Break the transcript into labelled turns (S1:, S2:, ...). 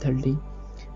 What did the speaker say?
S1: 30